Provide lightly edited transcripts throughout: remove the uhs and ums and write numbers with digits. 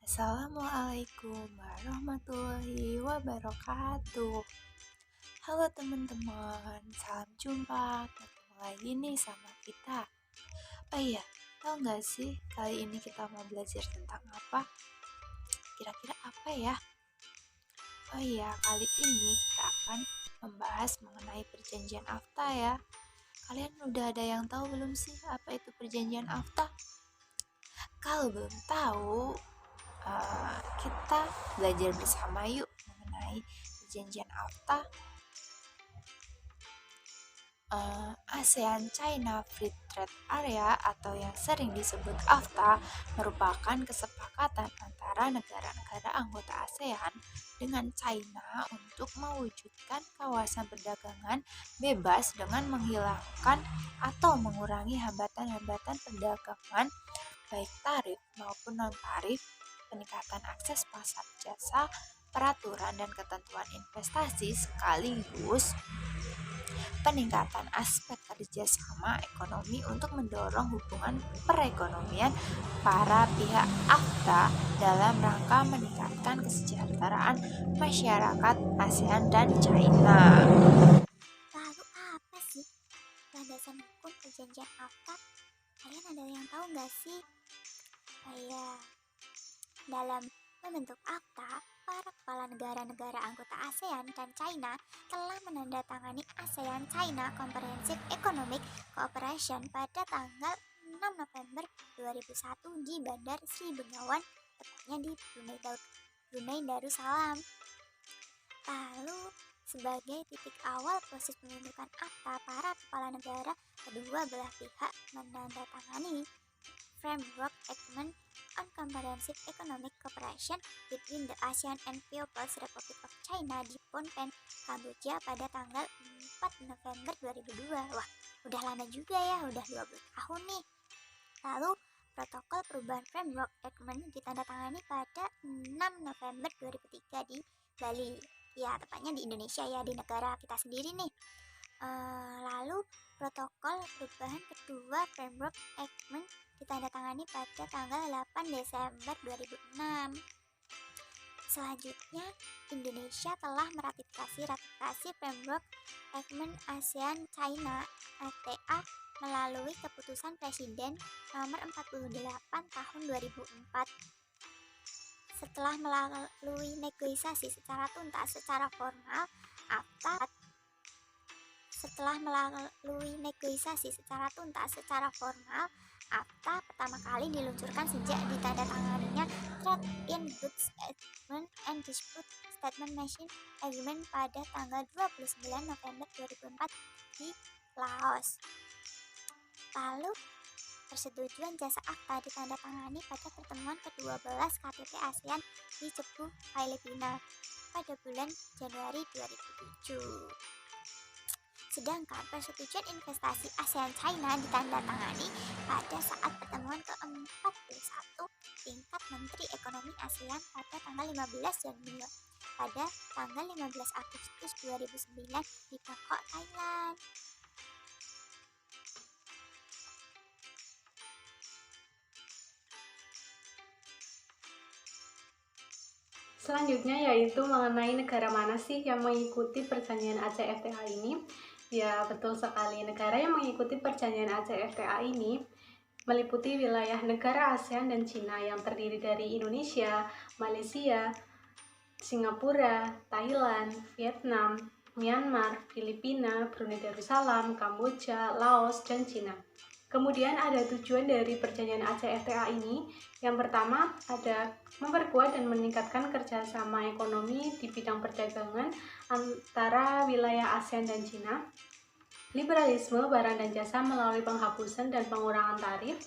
Assalamualaikum warahmatullahi wabarakatuh. Halo teman-teman, salam jumpa. Ketemu lagi nih sama kita. Oh iya, tahu nggak sih kali ini kita mau belajar tentang apa? Kira-kira apa ya? Oh iya, kali ini kita akan membahas mengenai perjanjian AFTA ya. Kalian udah ada yang tahu belum sih apa itu perjanjian AFTA? Kalau belum tahu, kita belajar bersama yuk mengenai perjanjian AFTA. ASEAN China Free Trade Area atau yang sering disebut AFTA merupakan kesepakatan antara negara-negara anggota ASEAN dengan China untuk mewujudkan kawasan perdagangan bebas dengan menghilangkan atau mengurangi hambatan-hambatan perdagangan baik tarif maupun non-tarif, peningkatan akses pasar jasa, peraturan dan ketentuan investasi sekaligus peningkatan aspek kerjasama ekonomi untuk mendorong hubungan perekonomian para pihak AFTA dalam rangka meningkatkan kesejahteraan masyarakat ASEAN dan China. Lalu apa sih landasan hukum perjanjian AFTA? Kalian ada yang tahu nggak sih? Dalam membentuk AFTA, para kepala negara-negara anggota ASEAN dan China telah menandatangani ASEAN-China Comprehensive Economic Cooperation pada tanggal 6 November 2001 di Bandar Sri Begawan, tepatnya di Brunei Darussalam. Lalu, sebagai titik awal proses pembentukan AFTA, para kepala negara kedua belah pihak menandatangani Framework Agreement on Comprehensive Economic Cooperation between the ASEAN and People's Republic of China di Phnom Penh, Kamboja pada tanggal 4 November 2002. Wah, udah lama juga ya, udah 20 tahun nih. Lalu, protokol perubahan Framework Agreement ditandatangani pada 6 November 2003 di Bali. Ya, tepatnya di Indonesia ya, di negara kita sendiri nih. Lalu, protokol perubahan kedua Framework Agreement ditandatangani pada tanggal 8 Desember 2006. Selanjutnya, Indonesia telah meratifikasi Framework Agreement ASEAN-China (FTA) melalui keputusan Presiden nomor 48 tahun 2004. Setelah melalui negosiasi secara tuntas secara formal, AFTA pertama kali diluncurkan sejak ditandatanganinya Trade in Goods Agreement and Dispute Settlement Machine Agreement pada tanggal 29 November 2004 di Laos. Lalu, persetujuan jasa AFTA ditandatangani pada pertemuan ke-12 KTT ASEAN di Cebu, Filipina pada bulan Januari 2007. Sedangkan persetujuan investasi ASEAN-China ditandatangani pada saat pertemuan ke-41 tingkat Menteri Ekonomi ASEAN pada tanggal 15 Agustus 2009 di Bangkok, Thailand. Selanjutnya yaitu mengenai negara mana sih yang mengikuti perjanjian ACFTA ini. Ya, betul sekali. Negara yang mengikuti perjanjian ACFTA ini meliputi wilayah negara ASEAN dan Cina yang terdiri dari Indonesia, Malaysia, Singapura, Thailand, Vietnam, Myanmar, Filipina, Brunei Darussalam, Kamboja, Laos, dan Cina. Kemudian ada tujuan dari perjanjian ACFTA ini. Yang pertama ada memperkuat dan meningkatkan kerjasama ekonomi di bidang perdagangan antara wilayah ASEAN dan Cina, liberalisme barang dan jasa melalui penghapusan dan pengurangan tarif,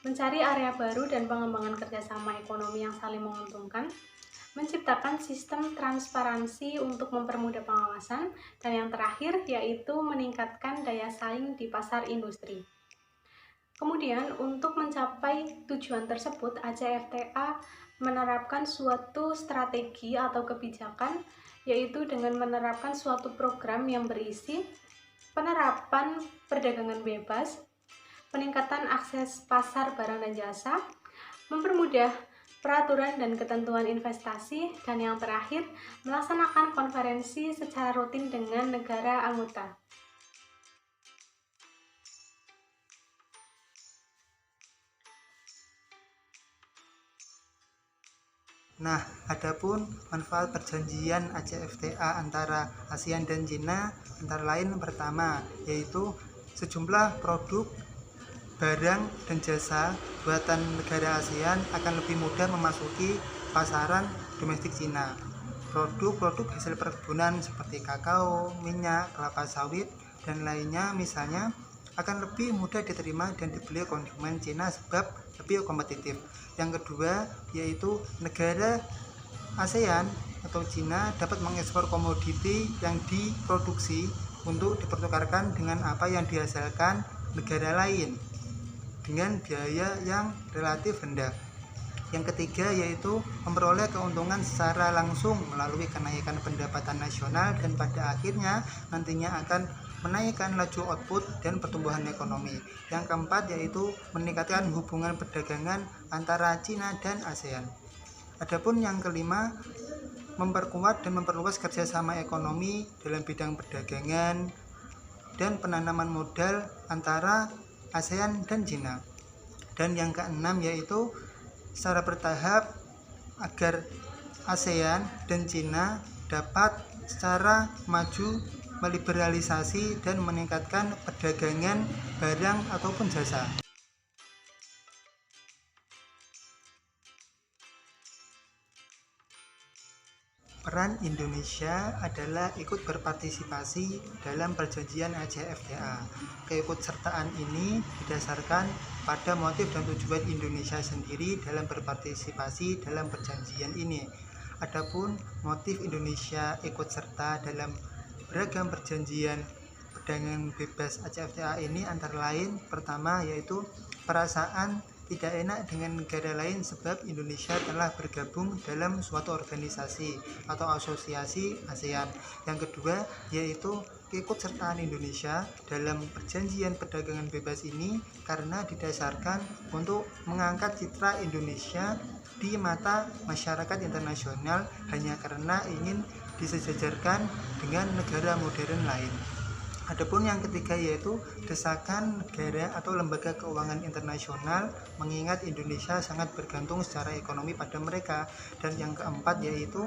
mencari area baru dan pengembangan kerjasama ekonomi yang saling menguntungkan, menciptakan sistem transparansi untuk mempermudah pengawasan, dan yang terakhir yaitu meningkatkan daya saing di pasar industri. Kemudian, untuk mencapai tujuan tersebut, ACFTA menerapkan suatu strategi atau kebijakan, yaitu dengan menerapkan suatu program yang berisi penerapan perdagangan bebas, peningkatan akses pasar barang dan jasa, mempermudah peraturan dan ketentuan investasi, dan yang terakhir, melaksanakan konferensi secara rutin dengan negara anggota. Nah, adapun manfaat perjanjian ACFTA antara ASEAN dan Cina antara lain pertama yaitu sejumlah produk, barang, dan jasa buatan negara ASEAN akan lebih mudah memasuki pasaran domestik Cina. Produk-produk hasil perkebunan seperti kakao, minyak, kelapa sawit, dan lainnya misalnya akan lebih mudah diterima dan dibeli konsumen Cina sebab lebih kompetitif. Yang kedua yaitu negara ASEAN atau Cina dapat mengekspor komoditi yang diproduksi untuk dipertukarkan dengan apa yang dihasilkan negara lain dengan biaya yang relatif rendah. Yang ketiga yaitu memperoleh keuntungan secara langsung melalui kenaikan pendapatan nasional dan pada akhirnya nantinya akan menaikkan laju output dan pertumbuhan ekonomi. Yang keempat yaitu meningkatkan hubungan perdagangan antara Cina dan ASEAN. Adapun yang kelima, memperkuat dan memperluas kerjasama ekonomi dalam bidang perdagangan dan penanaman modal antara ASEAN dan Cina. Dan yang keenam yaitu secara bertahap agar ASEAN dan Cina dapat secara maju meliberalisasi dan meningkatkan perdagangan barang ataupun jasa. Peran Indonesia adalah ikut berpartisipasi dalam perjanjian ACFTA. Keikutsertaan ini didasarkan pada motif dan tujuan Indonesia sendiri dalam berpartisipasi dalam perjanjian ini. Adapun motif Indonesia ikut serta dalam beragam perjanjian perdagangan bebas ACFTA ini antara lain pertama yaitu perasaan tidak enak dengan negara lain sebab Indonesia telah bergabung dalam suatu organisasi atau asosiasi ASEAN. Yang kedua yaitu keikutsertaan Indonesia dalam perjanjian perdagangan bebas ini karena didasarkan untuk mengangkat citra Indonesia di mata masyarakat internasional hanya karena ingin disejajarkan dengan negara modern lain. Adapun yang ketiga yaitu desakan negara atau lembaga keuangan internasional mengingat Indonesia sangat bergantung secara ekonomi pada mereka. Dan yang keempat yaitu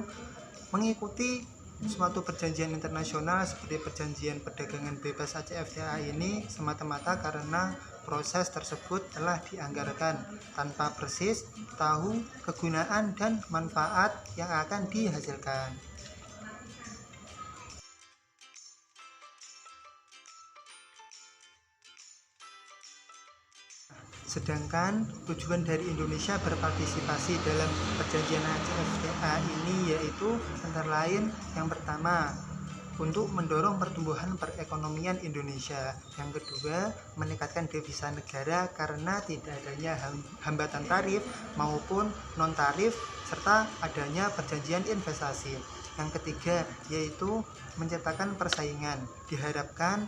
mengikuti suatu perjanjian internasional seperti perjanjian perdagangan bebas ACFTA ini semata-mata karena proses tersebut telah dianggarkan tanpa persis tahu kegunaan dan manfaat yang akan dihasilkan. Sedangkan tujuan dari Indonesia berpartisipasi dalam perjanjian ACFTA ini yaitu antara lain yang pertama untuk mendorong pertumbuhan perekonomian Indonesia. Yang kedua, meningkatkan devisa negara karena tidak adanya hambatan tarif maupun non-tarif serta adanya perjanjian investasi. Yang ketiga, yaitu menciptakan persaingan. Diharapkan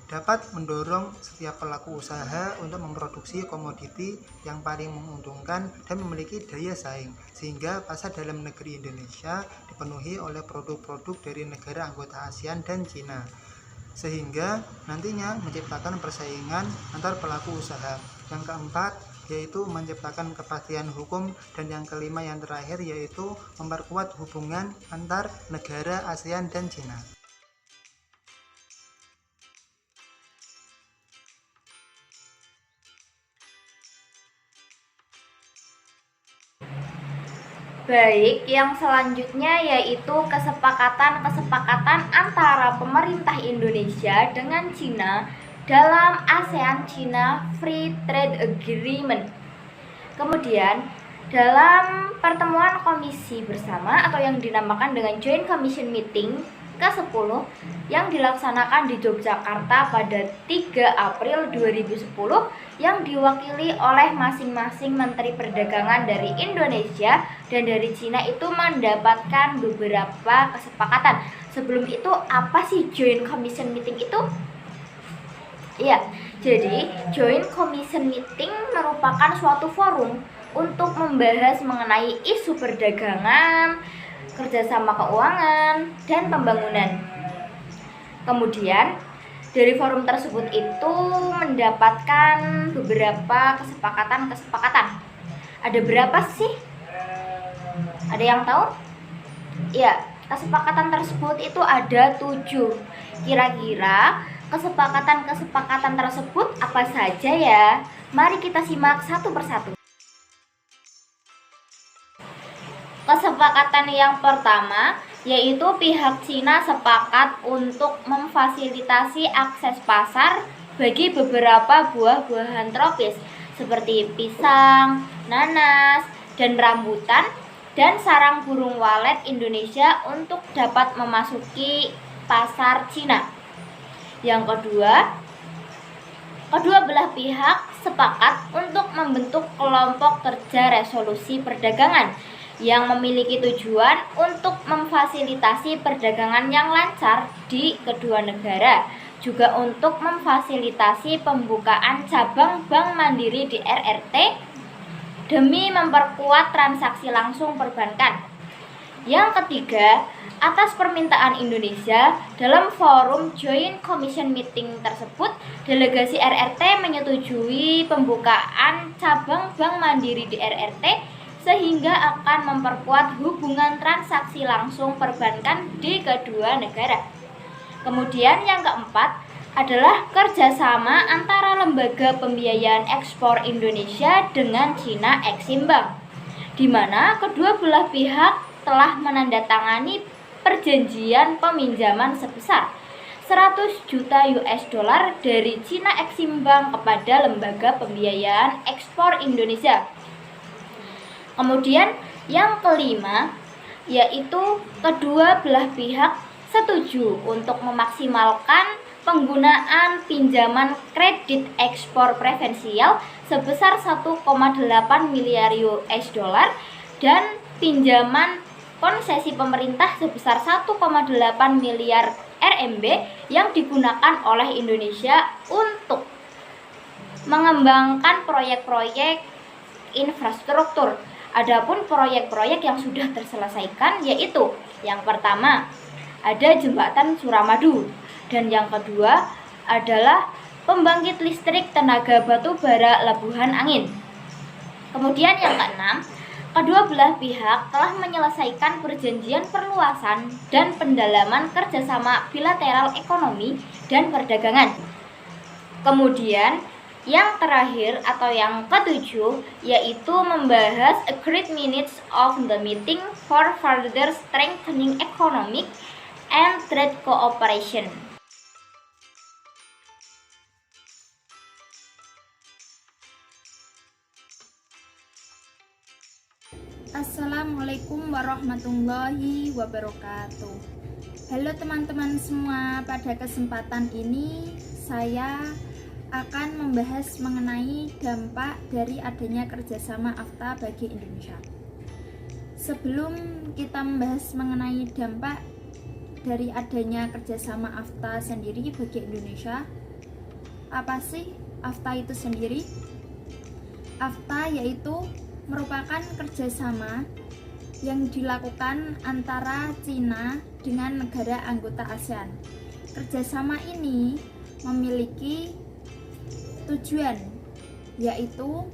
dapat mendorong setiap pelaku usaha untuk memproduksi komoditi yang paling menguntungkan dan memiliki daya saing sehingga pasar dalam negeri Indonesia dipenuhi oleh produk-produk dari negara anggota ASEAN dan Cina sehingga nantinya menciptakan persaingan antar pelaku usaha. Yang keempat yaitu menciptakan kepastian hukum dan yang kelima yang terakhir yaitu memperkuat hubungan antar negara ASEAN dan Cina. Baik, yang selanjutnya yaitu kesepakatan antara pemerintah Indonesia dengan Cina dalam ASEAN-China Free Trade Agreement. Kemudian, dalam pertemuan komisi bersama atau yang dinamakan dengan Joint Commission Meeting ke-10 yang dilaksanakan di Yogyakarta pada 3 April 2010 yang diwakili oleh masing-masing Menteri Perdagangan dari Indonesia dan dari Cina itu mendapatkan beberapa kesepakatan. Sebelum itu, apa sih Joint Commission Meeting itu? Ya, jadi Joint Commission Meeting merupakan suatu forum untuk membahas mengenai isu perdagangan, kerjasama keuangan, dan pembangunan. Kemudian, dari forum tersebut itu mendapatkan beberapa kesepakatan. Ada berapa sih? Ada yang tahu? Ya, kesepakatan tersebut itu ada 7. Kira-kira kesepakatan tersebut apa saja ya? Mari kita simak satu persatu. Kesepakatan yang pertama yaitu pihak Cina sepakat untuk memfasilitasi akses pasar bagi beberapa buah-buahan tropis seperti pisang, nanas, dan rambutan, dan sarang burung walet Indonesia untuk dapat memasuki pasar Cina. Yang kedua belah pihak sepakat untuk membentuk kelompok kerja resolusi perdagangan yang memiliki tujuan untuk memfasilitasi perdagangan yang lancar di kedua negara, juga untuk memfasilitasi pembukaan cabang bank mandiri di RRT demi memperkuat transaksi langsung perbankan. Yang ketiga, atas permintaan Indonesia dalam forum Joint Commission Meeting tersebut, delegasi RRT menyetujui pembukaan cabang bank mandiri di RRT sehingga akan memperkuat hubungan transaksi langsung perbankan di kedua negara. Kemudian yang keempat adalah kerjasama antara lembaga pembiayaan ekspor Indonesia dengan Cina Exim Bank, di mana kedua belah pihak telah menandatangani perjanjian peminjaman sebesar 100 juta US dollar dari Cina Exim Bank kepada lembaga pembiayaan ekspor Indonesia. Kemudian yang kelima yaitu kedua belah pihak setuju untuk memaksimalkan penggunaan pinjaman kredit ekspor preferensial sebesar 1,8 miliar US dollar dan pinjaman konsesi pemerintah sebesar 1,8 miliar RMB yang digunakan oleh Indonesia untuk mengembangkan proyek-proyek infrastruktur. Adapun proyek-proyek yang sudah terselesaikan yaitu yang pertama ada jembatan Suramadu, dan yang kedua adalah pembangkit listrik tenaga batu bara Labuhan Angin. Kemudian yang keenam, kedua belah pihak telah menyelesaikan perjanjian perluasan dan pendalaman kerjasama bilateral ekonomi dan perdagangan. Kemudian yang terakhir atau yang ketujuh yaitu membahas agreed minutes of the meeting for further strengthening economic and trade cooperation. Assalamualaikum warahmatullahi wabarakatuh. Halo teman-teman semua, pada kesempatan ini saya akan membahas mengenai dampak dari adanya kerjasama AFTA bagi Indonesia. Sebelum kita membahas mengenai dampak dari adanya kerjasama AFTA sendiri bagi Indonesia, apa sih AFTA itu sendiri? AFTA yaitu merupakan kerjasama yang dilakukan antara Cina dengan negara anggota ASEAN. Kerjasama ini memiliki tujuan yaitu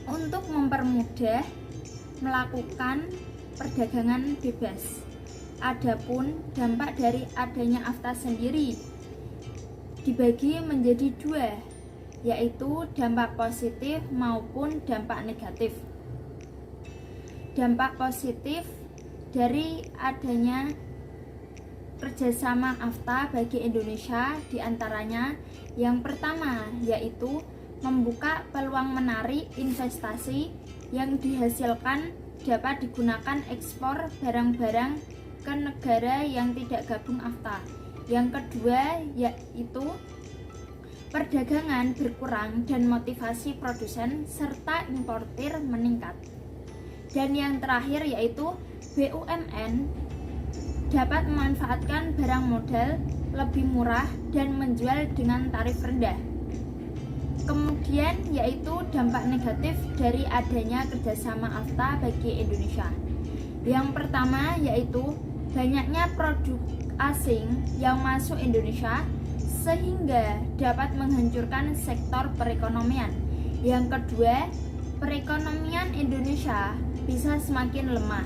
untuk mempermudah melakukan perdagangan bebas. Adapun dampak dari adanya AFTA sendiri dibagi menjadi dua, yaitu dampak positif maupun dampak negatif. Dampak positif dari adanya kerjasama AFTA bagi Indonesia diantaranya yang pertama yaitu membuka peluang menarik investasi yang dihasilkan dapat digunakan ekspor barang-barang ke negara yang tidak gabung AFTA. Yang kedua yaitu perdagangan berkurang dan motivasi produsen serta importir meningkat. Dan yang terakhir yaitu BUMN dapat memanfaatkan barang modal lebih murah dan menjual dengan tarif rendah. Kemudian yaitu dampak negatif dari adanya kerjasama AFTA bagi Indonesia. Yang pertama yaitu banyaknya produk asing yang masuk Indonesia sehingga dapat menghancurkan sektor perekonomian. Yang kedua, perekonomian Indonesia bisa semakin lemah.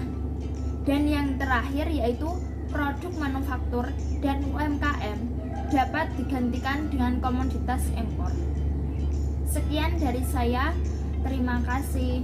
Dan yang terakhir yaitu produk manufaktur dan UMKM dapat digantikan dengan komoditas impor. Sekian dari saya, terima kasih.